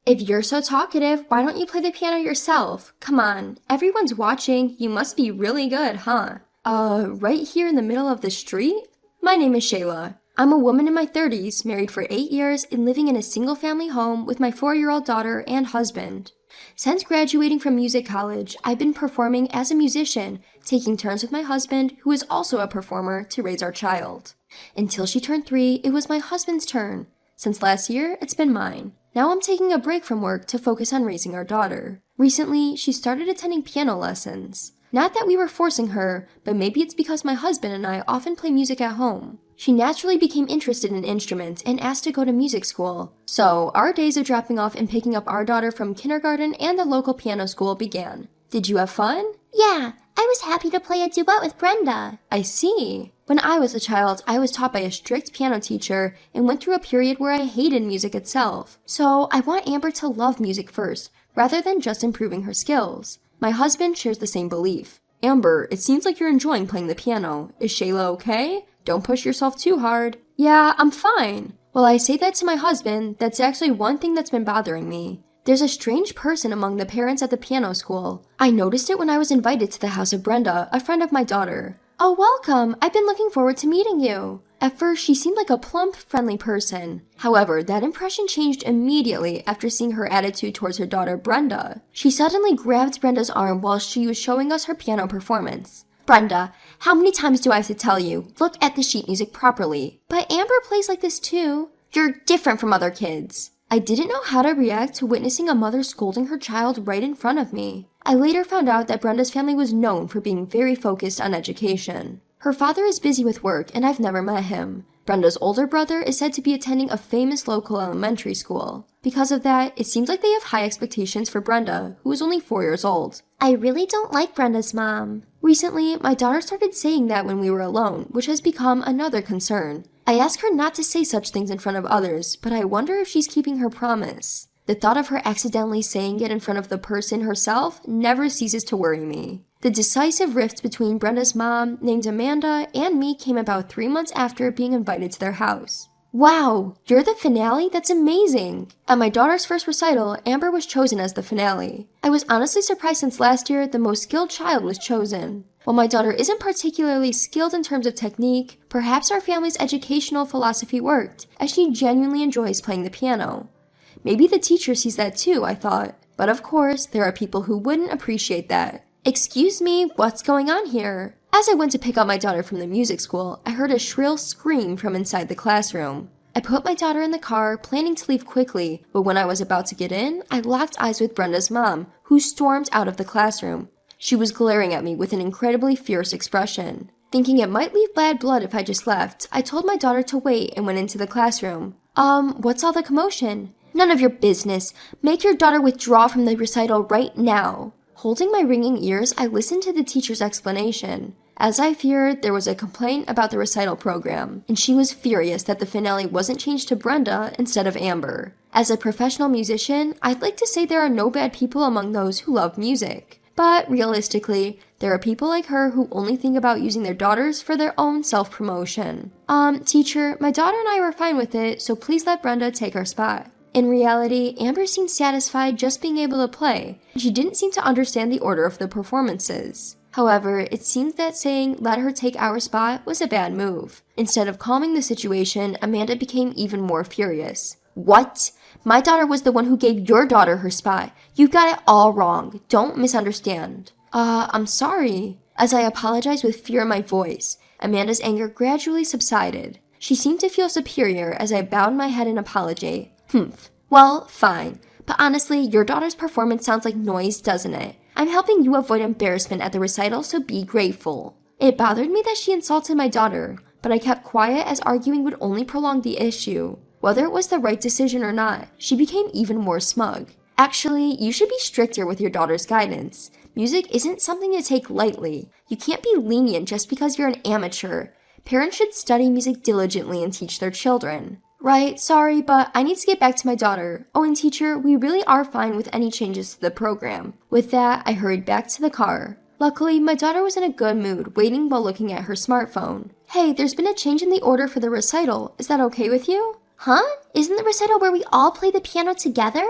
If you're so talkative, why don't you play the piano yourself? Come on, everyone's watching. You must be really good, huh? Right here in the middle of the street? My name is Shayla. I'm a woman in my 30s, married for 8 years, and living in a single-family home with my 4-year-old daughter and husband. Since graduating from music college, I've been performing as a musician, taking turns with my husband, who is also a performer, to raise our child. Until she turned 3, it was my husband's turn. Since last year, it's been mine. Now I'm taking a break from work to focus on raising our daughter. Recently, she started attending piano lessons. Not that we were forcing her, but maybe it's because my husband and I often play music at home. She naturally became interested in instruments and asked to go to music school. So, our days of dropping off and picking up our daughter from kindergarten and the local piano school began. Did you have fun? Yeah, I was happy to play a duet with Brenda. I see. When I was a child, I was taught by a strict piano teacher and went through a period where I hated music itself. So, I want Amber to love music first, rather than just improving her skills. My husband shares the same belief. Amber, it seems like you're enjoying playing the piano. Is Shayla okay? Don't push yourself too hard. Yeah, I'm fine. Well, I say that to my husband, that's actually one thing that's been bothering me. There's a strange person among the parents at the piano school. I noticed it when I was invited to the house of Brenda, a friend of my daughter. Oh, welcome! I've been looking forward to meeting you. At first, she seemed like a plump, friendly person. However, that impression changed immediately after seeing her attitude towards her daughter, Brenda. She suddenly grabbed Brenda's arm while she was showing us her piano performance. Brenda, how many times do I have to tell you? Look at the sheet music properly. But Amber plays like this too. You're different from other kids. I didn't know how to react to witnessing a mother scolding her child right in front of me. I later found out that Brenda's family was known for being very focused on education. Her father is busy with work and I've never met him. Brenda's older brother is said to be attending a famous local elementary school. Because of that, it seems like they have high expectations for Brenda, who is only 4 years old. I really don't like Brenda's mom. Recently, my daughter started saying that when we were alone, which has become another concern. I ask her not to say such things in front of others, but I wonder if she's keeping her promise. The thought of her accidentally saying it in front of the person herself never ceases to worry me. The decisive rift between Brenda's mom, named Amanda, and me came about 3 months after being invited to their house. Wow, you're the finale? That's amazing! At my daughter's first recital, Amber was chosen as the finale. I was honestly surprised since last year the most skilled child was chosen. While my daughter isn't particularly skilled in terms of technique, perhaps our family's educational philosophy worked, as she genuinely enjoys playing the piano. Maybe the teacher sees that too, I thought. But of course, there are people who wouldn't appreciate that. Excuse me, what's going on here? As I went to pick up my daughter from the music school, I heard a shrill scream from inside the classroom. I put my daughter in the car, planning to leave quickly, but when I was about to get in, I locked eyes with Brenda's mom, who stormed out of the classroom. She was glaring at me with an incredibly fierce expression. Thinking it might leave bad blood if I just left, I told my daughter to wait and went into the classroom. What's all the commotion? None of your business. Make your daughter withdraw from the recital right now. Holding my ringing ears, I listened to the teacher's explanation. As I feared, there was a complaint about the recital program, and she was furious that the finale wasn't changed to Brenda instead of Amber. As a professional musician, I'd like to say there are no bad people among those who love music. But realistically, there are people like her who only think about using their daughters for their own self-promotion. Teacher, my daughter and I were fine with it, so please let Brenda take our spot. In reality, Amber seemed satisfied just being able to play, and she didn't seem to understand the order of the performances. However, it seems that saying, let her take our spot, was a bad move. Instead of calming the situation, Amanda became even more furious. What? My daughter was the one who gave your daughter her spot. You got it all wrong. Don't misunderstand. I'm sorry. As I apologized with fear in my voice, Amanda's anger gradually subsided. She seemed to feel superior as I bowed my head in apology. Well, fine. But honestly, your daughter's performance sounds like noise, doesn't it? I'm helping you avoid embarrassment at the recital, so be grateful. It bothered me that she insulted my daughter, but I kept quiet as arguing would only prolong the issue. Whether it was the right decision or not, she became even more smug. Actually, you should be stricter with your daughter's guidance. Music isn't something to take lightly. You can't be lenient just because you're an amateur. Parents should study music diligently and teach their children. Right, sorry, but I need to get back to my daughter. Oh, and teacher, we really are fine with any changes to the program. With that, I hurried back to the car. Luckily, my daughter was in a good mood, waiting while looking at her smartphone. Hey, there's been a change in the order for the recital. Is that okay with you? Huh? Isn't the recital where we all play the piano together?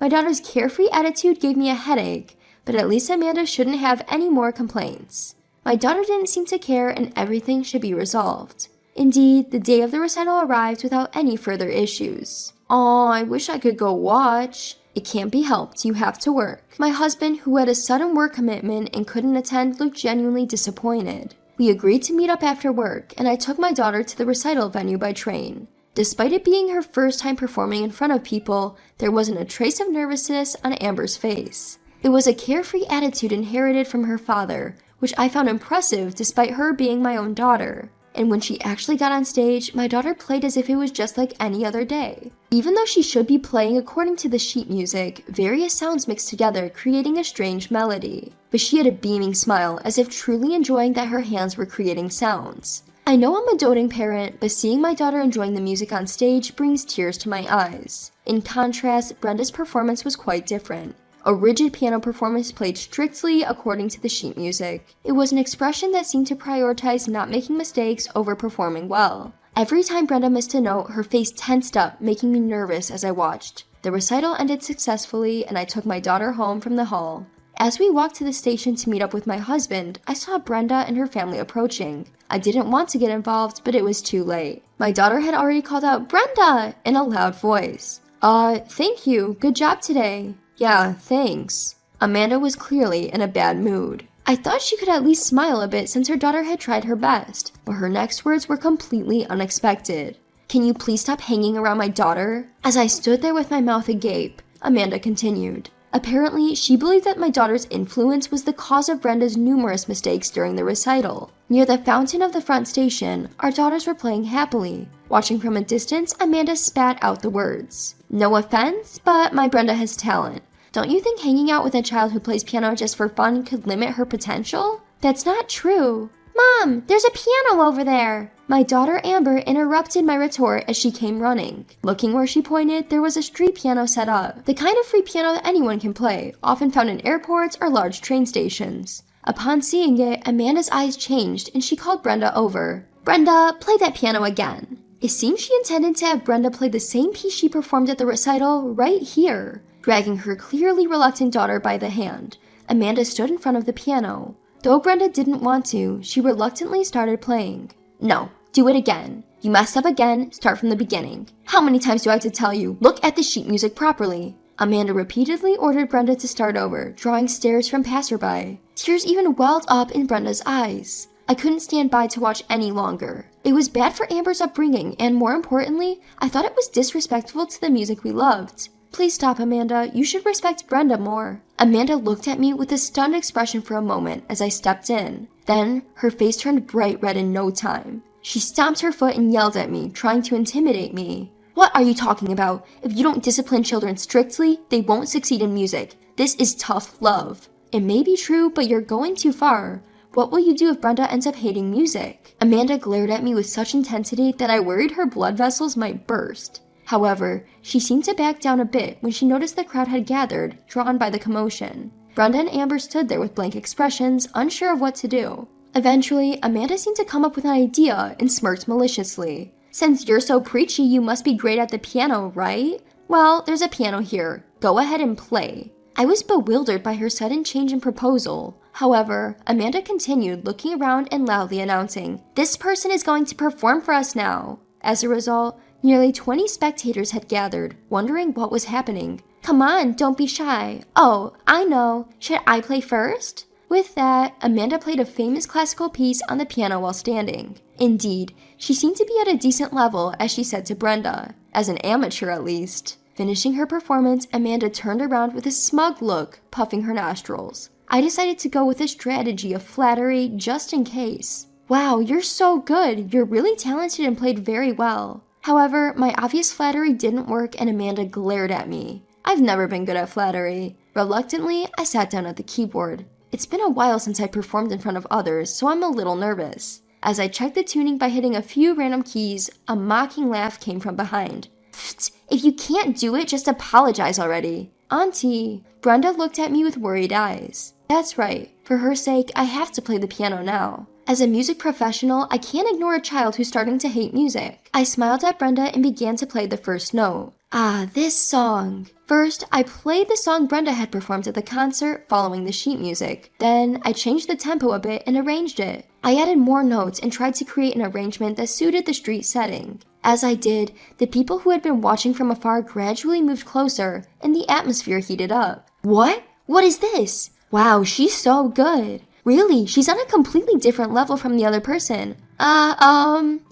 My daughter's carefree attitude gave me a headache, but at least Amanda shouldn't have any more complaints. My daughter didn't seem to care and everything should be resolved. Indeed, the day of the recital arrived without any further issues. Aw, I wish I could go watch. It can't be helped, you have to work. My husband, who had a sudden work commitment and couldn't attend, looked genuinely disappointed. We agreed to meet up after work, and I took my daughter to the recital venue by train. Despite it being her first time performing in front of people, there wasn't a trace of nervousness on Amber's face. It was a carefree attitude inherited from her father, which I found impressive despite her being my own daughter. And when she actually got on stage, my daughter played as if it was just like any other day. Even though she should be playing according to the sheet music, various sounds mixed together creating a strange melody. But she had a beaming smile, as if truly enjoying that her hands were creating sounds. I know I'm a doting parent, but seeing my daughter enjoying the music on stage brings tears to my eyes. In contrast, Brenda's performance was quite different. A rigid piano performance played strictly according to the sheet music. It was an expression that seemed to prioritize not making mistakes over performing well. Every time Brenda missed a note, her face tensed up, making me nervous as I watched. The recital ended successfully, and I took my daughter home from the hall. As we walked to the station to meet up with my husband, I saw Brenda and her family approaching. I didn't want to get involved, but it was too late. My daughter had already called out, "Brenda!" in a loud voice. Thank you. Good job today." "Yeah, thanks." Amanda was clearly in a bad mood. I thought she could at least smile a bit since her daughter had tried her best, but her next words were completely unexpected. "Can you please stop hanging around my daughter?" As I stood there with my mouth agape, Amanda continued. Apparently, she believed that my daughter's influence was the cause of Brenda's numerous mistakes during the recital. Near the fountain of the front station, our daughters were playing happily. Watching from a distance, Amanda spat out the words. "No offense, but my Brenda has talent. Don't you think hanging out with a child who plays piano just for fun could limit her potential?" "That's not true." "Mom, there's a piano over there." My daughter Amber interrupted my retort as she came running. Looking where she pointed, there was a street piano set up, the kind of free piano that anyone can play, often found in airports or large train stations. Upon seeing it, Amanda's eyes changed and she called Brenda over. "Brenda, play that piano again." It seemed she intended to have Brenda play the same piece she performed at the recital right here. Dragging her clearly reluctant daughter by the hand, Amanda stood in front of the piano. Though Brenda didn't want to, she reluctantly started playing. "No, do it again. You messed up again, start from the beginning. How many times do I have to tell you, look at the sheet music properly?" Amanda repeatedly ordered Brenda to start over, drawing stares from passerby. Tears even welled up in Brenda's eyes. I couldn't stand by to watch any longer. It was bad for Amber's upbringing, and more importantly, I thought it was disrespectful to the music we loved. "Please stop, Amanda. You should respect Brenda more." Amanda looked at me with a stunned expression for a moment as I stepped in. Then, her face turned bright red in no time. She stomped her foot and yelled at me, trying to intimidate me. "What are you talking about? If you don't discipline children strictly, they won't succeed in music. This is tough love." "It may be true, but you're going too far. What will you do if Brenda ends up hating music?" Amanda glared at me with such intensity that I worried her blood vessels might burst. However, she seemed to back down a bit when she noticed the crowd had gathered, drawn by the commotion. Brenda and Amber stood there with blank expressions, unsure of what to do. Eventually, Amanda seemed to come up with an idea and smirked maliciously. "Since you're so preachy, you must be great at the piano, right? Well, there's a piano here. Go ahead and play." I was bewildered by her sudden change in proposal. However, Amanda continued, looking around and loudly announcing, "This person is going to perform for us now." As a result, nearly 20 spectators had gathered, wondering what was happening. "Come on, don't be shy. Oh, I know. Should I play first?" With that, Amanda played a famous classical piece on the piano while standing. Indeed, she seemed to be at a decent level, as she said to Brenda. As an amateur, at least. Finishing her performance, Amanda turned around with a smug look, puffing her nostrils. I decided to go with a strategy of flattery just in case. "Wow, you're so good. You're really talented and played very well." However, my obvious flattery didn't work and Amanda glared at me. I've never been good at flattery. Reluctantly, I sat down at the keyboard. It's been a while since I performed in front of others, so I'm a little nervous. As I checked the tuning by hitting a few random keys, a mocking laugh came from behind. "Pfft, if you can't do it, just apologize already." "Auntie." Brenda looked at me with worried eyes. "That's right. For her sake, I have to play the piano now. As a music professional, I can't ignore a child who's starting to hate music." I smiled at Brenda and began to play the first note. Ah, this song. First, I played the song Brenda had performed at the concert following the sheet music. Then, I changed the tempo a bit and arranged it. I added more notes and tried to create an arrangement that suited the street setting. As I did, the people who had been watching from afar gradually moved closer, and the atmosphere heated up. What? What is this? Wow, she's so good. Really, she's on a completely different level from the other person.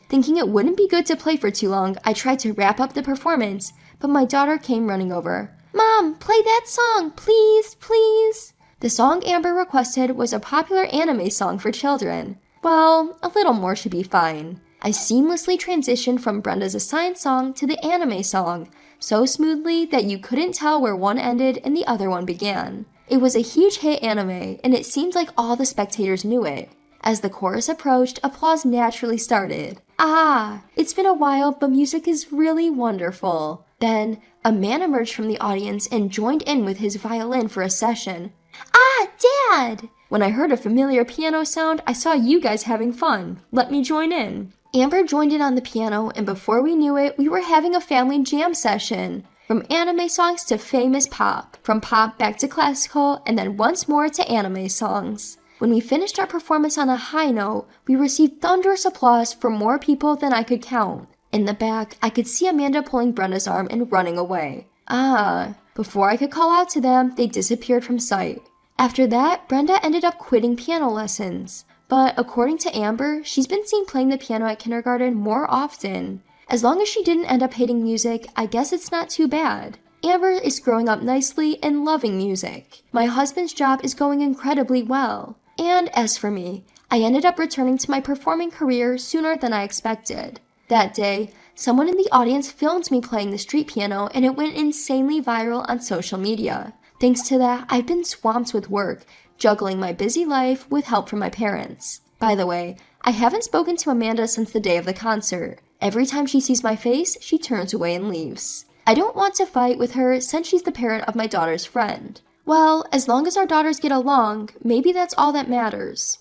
Thinking it wouldn't be good to play for too long, I tried to wrap up the performance, but my daughter came running over. Mom, play that song, please, please. The song Amber requested was a popular anime song for children. Well, a little more should be fine. I seamlessly transitioned from Brenda's assigned song to the anime song, so smoothly that you couldn't tell where one ended and the other one began. It was a huge hit anime, and it seemed like all the spectators knew it. As the chorus approached, applause naturally started. Ah, it's been a while, but music is really wonderful. Then, a man emerged from the audience and joined in with his violin for a session. Ah, Dad! When I heard a familiar piano sound, I saw you guys having fun. Let me join in. Amber joined in on the piano, and before we knew it, we were having a family jam session. From anime songs to famous pop, from pop back to classical, and then once more to anime songs. When we finished our performance on a high note, we received thunderous applause from more people than I could count. In the back, I could see Amanda pulling Brenda's arm and running away. Before I could call out to them, they disappeared from sight. After that, Brenda ended up quitting piano lessons. But according to Amber, she's been seen playing the piano at kindergarten more often. As long as she didn't end up hating music, I guess it's not too bad. Amber is growing up nicely and loving music. My husband's job is going incredibly well. And as for me, I ended up returning to my performing career sooner than I expected. That day, someone in the audience filmed me playing the street piano and it went insanely viral on social media. Thanks to that, I've been swamped with work, juggling my busy life with help from my parents. By the way, I haven't spoken to Amanda since the day of the concert. Every time she sees my face, she turns away and leaves. I don't want to fight with her since she's the parent of my daughter's friend. Well, as long as our daughters get along, maybe that's all that matters.